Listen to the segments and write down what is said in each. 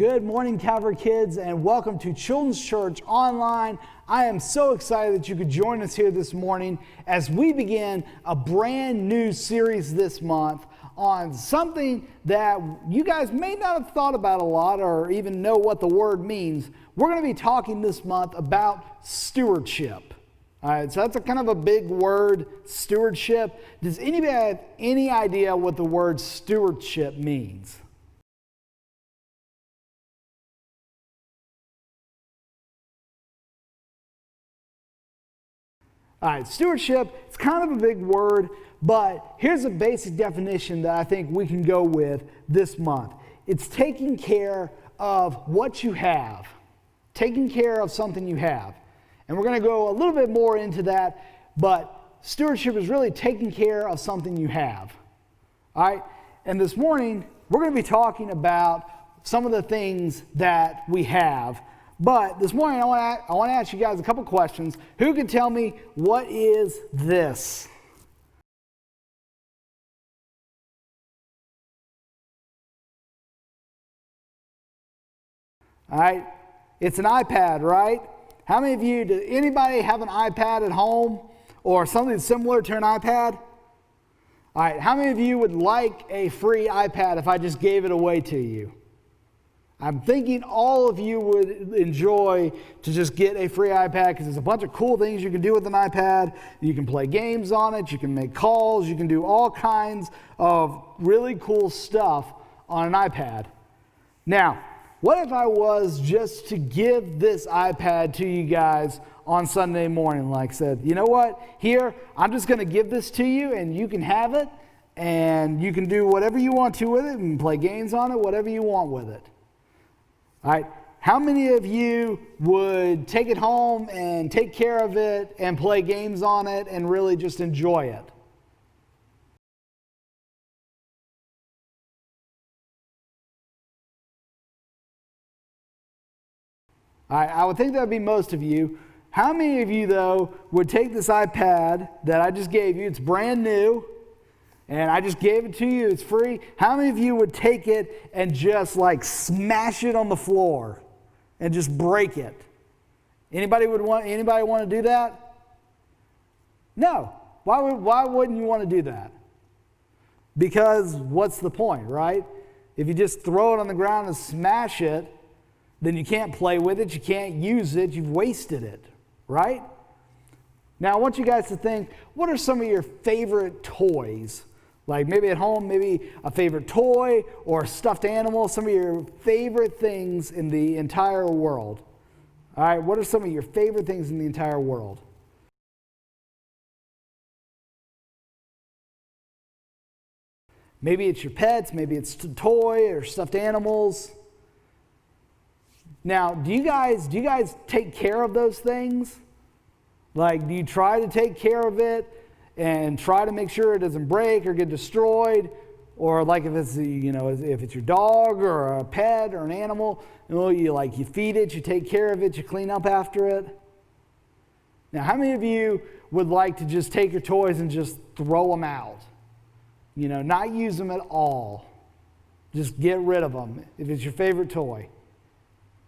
Good morning, Calvary kids, and welcome to Children's Church Online. I am so excited that you could join us here this morning as we begin a brand new series this month on something that you guys may not have thought about a lot or even know what the word means. We're going to be talking this month about stewardship. All right, so that's a kind of a big word, stewardship. Does anybody have any idea what the word stewardship means? All right, stewardship, it's kind of a big word, but here's a basic definition that I think we can go with this month. It's taking care of what you have, taking care of something you have. And we're going to go a little bit more into that, but stewardship is really taking care of something you have. All right, and this morning, we're going to be talking about some of the things that we have. But this morning, I want to ask you guys a couple questions. Who can tell me what is this? All right, it's an iPad, right? How many of you, does anybody have an iPad at home or something similar to an iPad? All right, how many of you would like a free iPad if I just gave it away to you? I'm thinking all of you would enjoy to just get a free iPad because there's a bunch of cool things you can do with an iPad. You can play games on it, you can make calls, you can do all kinds of really cool stuff on an iPad. Now, what if I was just to give this iPad to you guys on Sunday morning? Like I said, you know what? Here, I'm just going to give this to you and you can have it and you can do whatever you want to with it and play games on it, whatever you want with it. All right, how many of you would take it home and take care of it and play games on it and really just enjoy it? All right, I would think that would be most of you. How many of you, though, would take this iPad that I just gave you? It's brand new, and I just gave it to you. It's free. How many of you would take it and just like smash it on the floor and just break it? Anybody want to do that? No. Why wouldn't you want to do that? Because what's the point, right? If you just throw it on the ground and smash it, then you can't play with it, you can't use it, you've wasted it, right? Now I want you guys to think, what are some of your favorite toys? Like maybe at home, maybe a favorite toy or a stuffed animal, some of your favorite things in the entire world. All right, what are some of your favorite things in the entire world? Maybe it's your pets, maybe it's a toy or stuffed animals. Now, do you guys take care of those things? Like, do you try to take care of it and try to make sure it doesn't break or get destroyed? Or like if it's if it's your dog or a pet or an animal, you feed it, you take care of it, you clean up after it. Now, how many of you would like to just take your toys and just throw them out? Not use them at all. Just get rid of them if it's your favorite toy.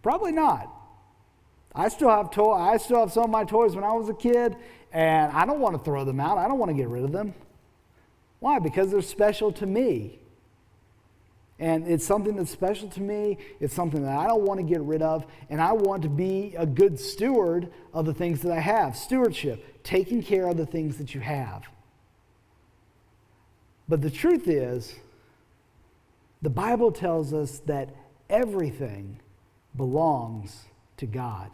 Probably not. I still have some of my toys when I was a kid, and I don't want to throw them out. I don't want to get rid of them. Why? Because they're special to me. And it's something that's special to me. It's something that I don't want to get rid of, and I want to be a good steward of the things that I have. Stewardship, taking care of the things that you have. But the truth is, the Bible tells us that everything belongs to God.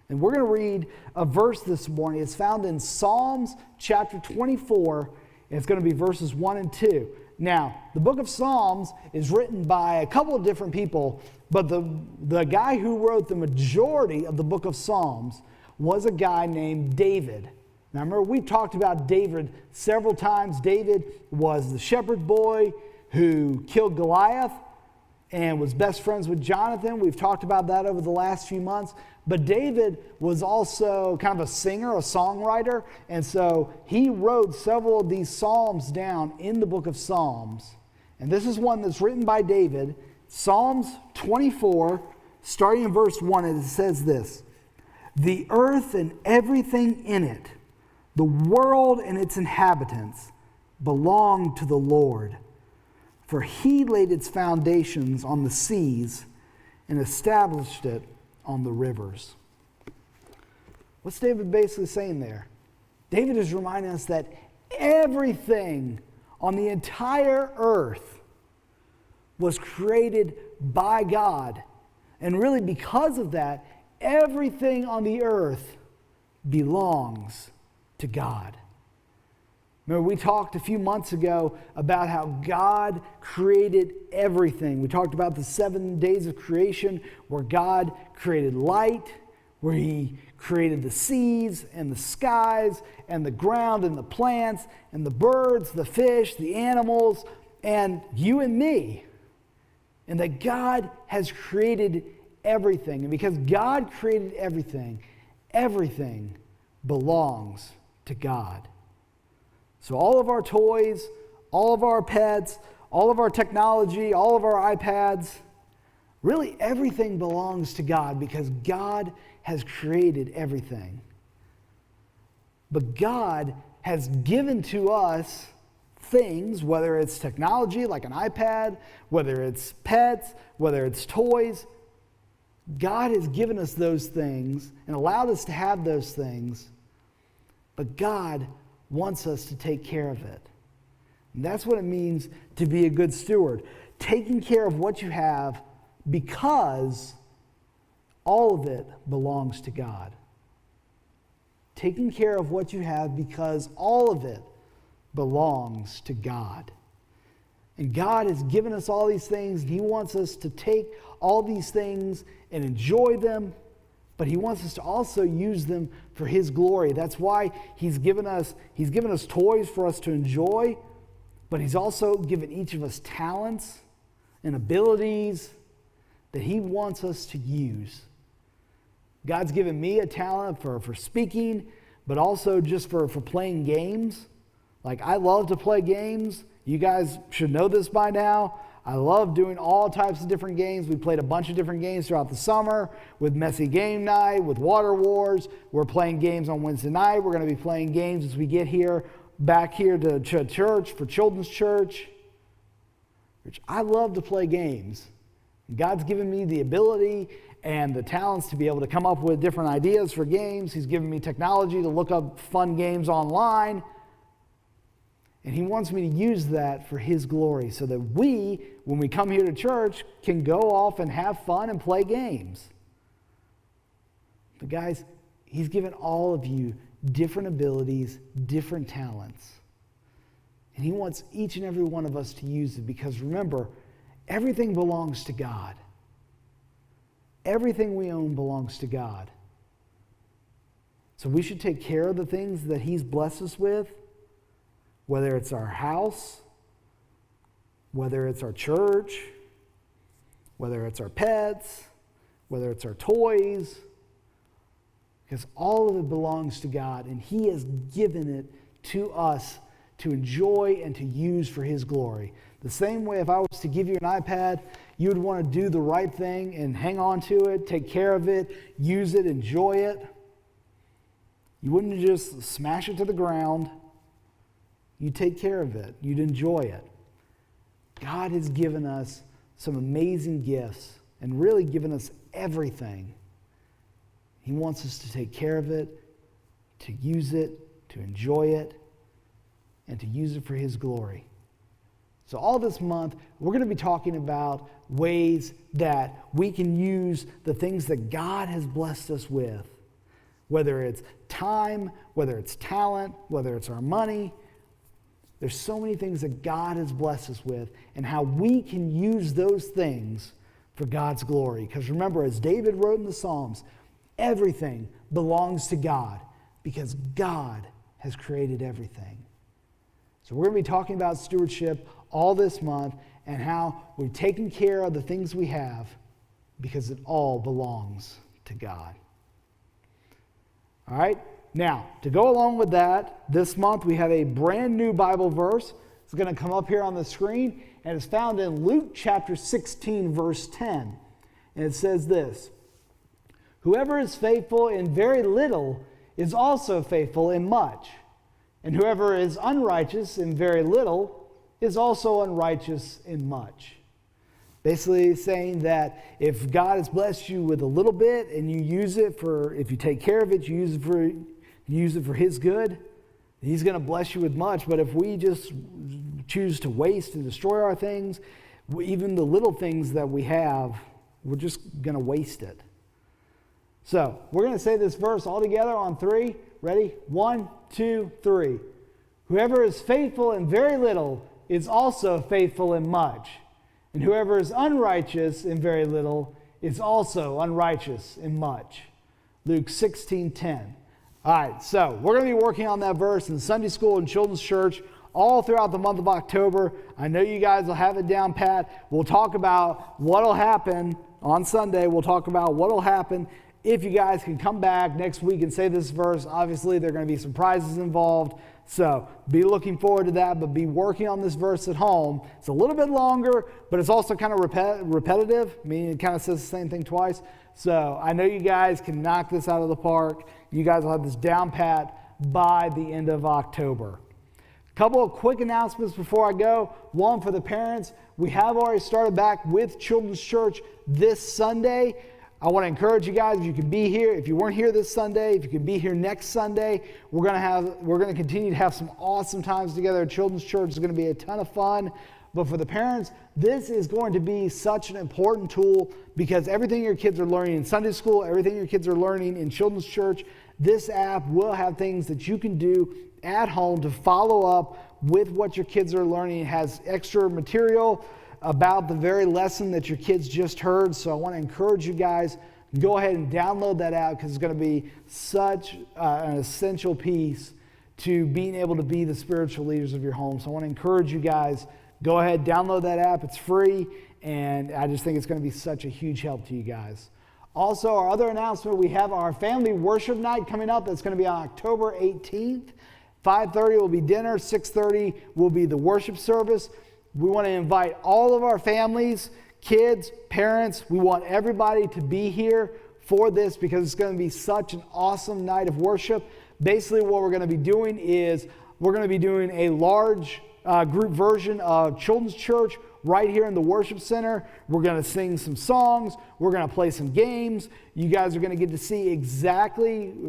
And we're going to read a verse this morning. It's found in Psalms chapter 24, and it's going to be verses 1 and 2. Now, the book of Psalms is written by a couple of different people, but the guy who wrote the majority of the book of Psalms was a guy named David. Now, remember, we've talked about David several times. David was the shepherd boy who killed Goliath and was best friends with Jonathan. We've talked about that over the last few months. But David was also kind of a singer, a songwriter, and so he wrote several of these psalms down in the book of Psalms. And this is one that's written by David, Psalms 24, starting in verse 1, it says this: "The earth and everything in it, the world and its inhabitants, belong to the Lord. For he laid its foundations on the seas and established it on the rivers." What's David basically saying there? David is reminding us that everything on the entire earth was created by God. And really, because of that, everything on the earth belongs to God. Remember, we talked a few months ago about how God created everything. We talked about the 7 days of creation where God created light, where he created the seas and the skies and the ground and the plants and the birds, the fish, the animals, and you and me. And that God has created everything. And because God created everything, everything belongs to God. So all of our toys, all of our pets, all of our technology, all of our iPads, really everything belongs to God because God has created everything. But God has given to us things, whether it's technology like an iPad, whether it's pets, whether it's toys. God has given us those things and allowed us to have those things, but God wants us to take care of it. And that's what it means to be a good steward. Taking care of what you have because all of it belongs to God. Taking care of what you have because all of it belongs to God. And God has given us all these things, and he wants us to take all these things and enjoy them, but he wants us to also use them for his glory. That's why he's given us toys for us to enjoy, but he's also given each of us talents and abilities that he wants us to use. God's given me a talent for speaking, but also just for playing games. Like, I love to play games. You guys should know this by now. I love doing all types of different games. We played a bunch of different games throughout the summer with Messy Game Night, with Water Wars. We're playing games on Wednesday night. We're going to be playing games as we get back here to church for Children's Church. Which I love to play games. God's given me the ability and the talents to be able to come up with different ideas for games. He's given me technology to look up fun games online. And he wants me to use that for his glory so that we, when we come here to church, can go off and have fun and play games. But guys, he's given all of you different abilities, different talents. And he wants each and every one of us to use it because remember, everything belongs to God. Everything we own belongs to God. So we should take care of the things that he's blessed us with, whether it's our house, whether it's our church, whether it's our pets, whether it's our toys, because all of it belongs to God, and he has given it to us to enjoy and to use for his glory. The same way if I was to give you an iPad, you would want to do the right thing and hang on to it, take care of it, use it, enjoy it. You wouldn't just smash it to the ground. You'd take care of it. You'd enjoy it. God has given us some amazing gifts and really given us everything. He wants us to take care of it, to use it, to enjoy it, and to use it for his glory. So all this month, we're going to be talking about ways that we can use the things that God has blessed us with, whether it's time, whether it's talent, whether it's our money. There's so many things that God has blessed us with and how we can use those things for God's glory. Because remember, as David wrote in the Psalms, everything belongs to God because God has created everything. So we're going to be talking about stewardship all this month and how we've taken care of the things we have because it all belongs to God. All right? Now, to go along with that, this month we have a brand new Bible verse It's going to come up here on the screen, and it's found in Luke chapter 16, verse 10. And it says this: "Whoever is faithful in very little is also faithful in much. And whoever is unrighteous in very little is also unrighteous in much." Basically saying that if God has blessed you with a little bit and you use it for, if you take care of it, you use it for His good, He's going to bless you with much. But if we just choose to waste and destroy our things, even the little things that we have, we're just going to waste it. So we're going to say this verse all together on 3. Ready? 1, 2, 3. "Whoever is faithful in very little is also faithful in much. And whoever is unrighteous in very little is also unrighteous in much." Luke 16:10. All right, so we're going to be working on that verse in Sunday school and children's church all throughout the month of October. I know you guys will have it down pat. We'll talk about what will happen on Sunday. We'll talk about what will happen if you guys can come back next week and say this verse. Obviously, there are going to be some prizes involved. So be looking forward to that, but be working on this verse at home. It's a little bit longer, but it's also kind of repetitive, meaning it kind of says the same thing twice. So I know you guys can knock this out of the park. You guys will have this down pat by the end of October. Couple of quick announcements before I go. One, for the parents, we have already started back with Children's Church this Sunday. I want to encourage you guys, if you can be here, if you weren't here this Sunday, if you can be here next Sunday, we're going to continue to have some awesome times together at Children's Church. It's going to be a ton of fun. But for the parents, this is going to be such an important tool, because everything your kids are learning in Sunday school, everything your kids are learning in Children's Church, this app will have things that you can do at home to follow up with what your kids are learning. It has extra material about the very lesson that your kids just heard. So I want to encourage you guys, go ahead and download that app, because it's going to be such an essential piece to being able to be the spiritual leaders of your home. So I want to encourage you guys, go ahead, download that app. It's free, and I just think it's going to be such a huge help to you guys. Also, our other announcement, we have our family worship night coming up. That's going to be on October 18th. 5:30 will be dinner, 6:30 will be the worship service. We want to invite all of our families, kids, parents. We want everybody to be here for this, because it's going to be such an awesome night of worship. Basically, what we're going to be doing is we're going to be doing a large group version of Children's Church right here in the worship center. We're going to sing some songs. We're going to play some games. You guys are going to get to see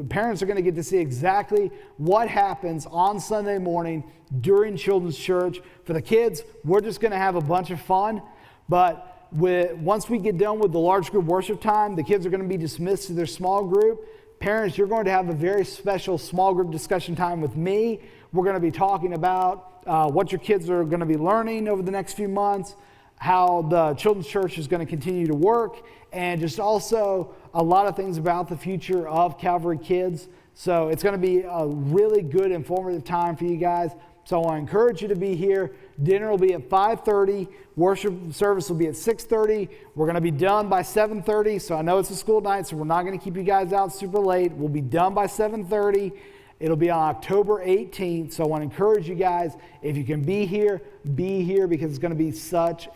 parents are going to get to see exactly what happens on Sunday morning during Children's Church. For the kids, we're just going to have a bunch of fun. But once we get done with the large group worship time, the kids are going to be dismissed to their small group. Parents, you're going to have a very special small group discussion time with me. We're going to be talking about what your kids are going to be learning over the next few months, how the Children's Church is going to continue to work, and just also a lot of things about the future of Calvary Kids. So it's going to be a really good, informative time for you guys. So I want to encourage you to be here. Dinner will be at 5:30. Worship service will be at 6:30. We're going to be done by 7:30. So I know it's a school night, so we're not going to keep you guys out super late. We'll be done by 7:30. It'll be on October 18th. So I want to encourage you guys, if you can be here, because it's going to be such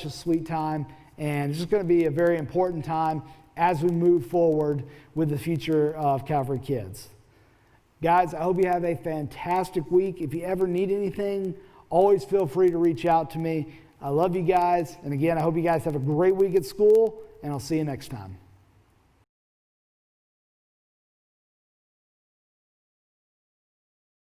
a sweet time. And it's just going to be a very important time as we move forward with the future of Calvary Kids. Guys, I hope you have a fantastic week. If you ever need anything, always feel free to reach out to me. I love you guys. And again, I hope you guys have a great week at school, and I'll see you next time.